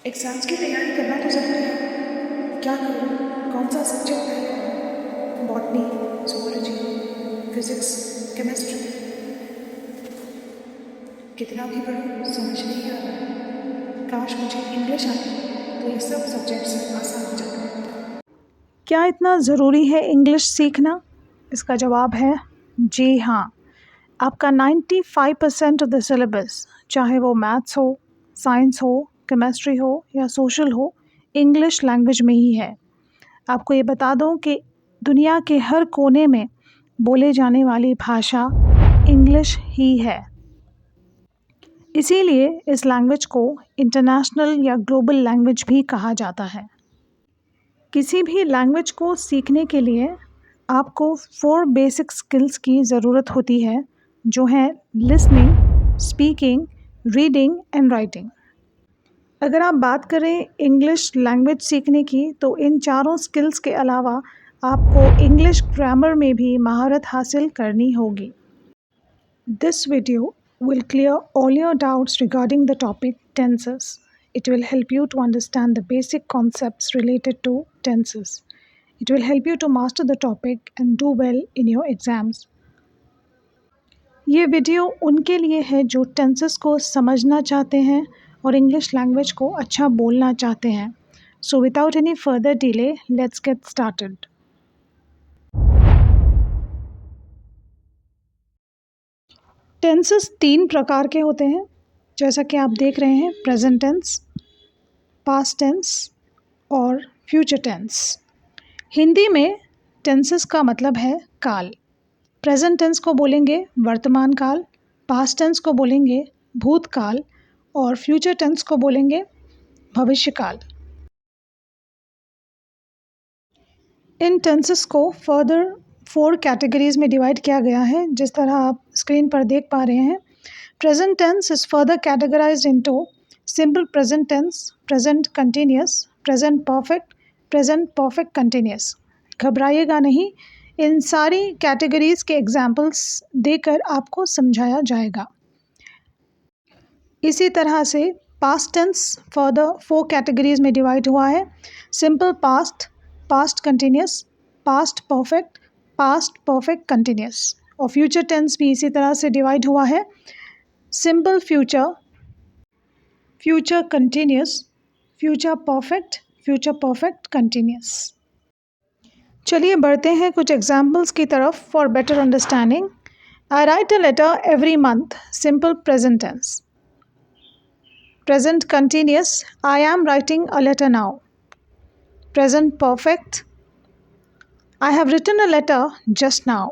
Exams की तैयारी करना तो ज़रूरी है। क्या करूँ, कौन सा सब्जेक्ट है? Botany, zoology, physics, chemistry. कितना भी पढूं समझ नहीं आ रहा। काश मुझे इंग्लिश आती तो ये सब सब्जेक्ट्स आसान हो जाते। क्या इतना ज़रूरी है इंग्लिश सीखना? इसका जवाब है जी हाँ। आपका 95% ऑफ द सिलेबस, चाहे वो मैथ्स हो, साइंस हो, केमिस्ट्री हो या सोशल हो, इंग्लिश लैंग्वेज में ही है। आपको ये बता दूं कि दुनिया के हर कोने में बोले जाने वाली भाषा इंग्लिश ही है। इसीलिए इस लैंग्वेज को इंटरनेशनल या ग्लोबल लैंग्वेज भी कहा जाता है। किसी भी लैंग्वेज को सीखने के लिए आपको 4 बेसिक स्किल्स की ज़रूरत होती है, जो हैं listening, speaking, reading and writing. अगर आप बात करें इंग्लिश लैंग्वेज सीखने की, तो इन चारों स्किल्स के अलावा आपको इंग्लिश ग्रामर में भी महारत हासिल करनी होगी। This video will clear all your doubts regarding the topic tenses. It will help you to understand the basic concepts related to tenses. It will help you to master the topic and do well in your exams. ये video उनके लिए है जो tenses को समझना चाहते हैं और इंग्लिश लैंग्वेज को अच्छा बोलना चाहते हैं। So without any further delay, let's get started. Tenses 3 प्रकार के होते हैं, जैसा कि आप देख रहे हैं, प्रेजेंट टेंस, पास्ट टेंस और फ्यूचर टेंस। हिंदी में टेंसेस का मतलब है काल। प्रेजेंट टेंस को बोलेंगे वर्तमान काल, पास्ट टेंस को बोलेंगे भूतकाल और फ्यूचर टेंस को बोलेंगे भविष्यकाल। इन टेंसेस को फर्दर 4 कैटेगरीज में डिवाइड किया गया है, जिस तरह आप स्क्रीन पर देख पा रहे हैं। Present tense is further categorized into simple present tense, present continuous, present perfect continuous. घबराइएगा नहीं, इन सारी कैटेगरीज के एग्जाम्पल्स देकर आपको समझाया जाएगा। इसी तरह से पास्ट टेंस फर्दर 4 कैटेगरीज में डिवाइड हुआ है। Simple past, past continuous, past perfect continuous. और फ्यूचर टेंस भी इसी तरह से डिवाइड हुआ है। Simple future, future continuous, future perfect continuous. चलिए बढ़ते हैं कुछ एग्जाम्पल्स की तरफ for better understanding. I write a letter every month, simple present tense. Present continuous, I am writing a letter now. Present perfect, I have written a letter just now.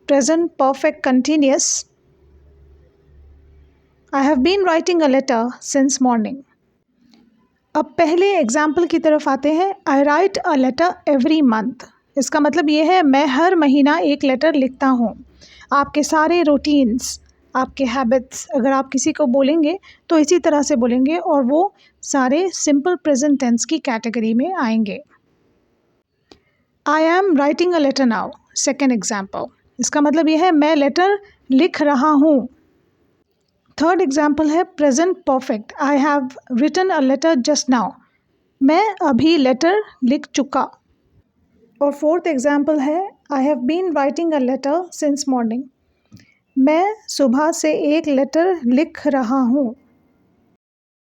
Present perfect continuous, I have been writing a letter since morning. अब पहले example की तरफ आते हैं। I write a letter every month, इसका मतलब ये है मैं हर महीना एक लेटर लिखता हूँ। आपके सारे रूटीन्स, आपके हैबिट्स, अगर आप किसी को बोलेंगे तो इसी तरह से बोलेंगे और वो सारे सिंपल प्रेजेंट टेंस की कैटेगरी में आएंगे। I am writing a letter now, second example, इसका मतलब ये है मैं लेटर लिख रहा हूँ। थर्ड एग्जाम्पल है present perfect, I have written a letter just now, मैं अभी लेटर लिख चुका। और फोर्थ एग्जाम्पल है I have been writing a letter since morning, मैं सुबह से एक लेटर लिख रहा हूँ।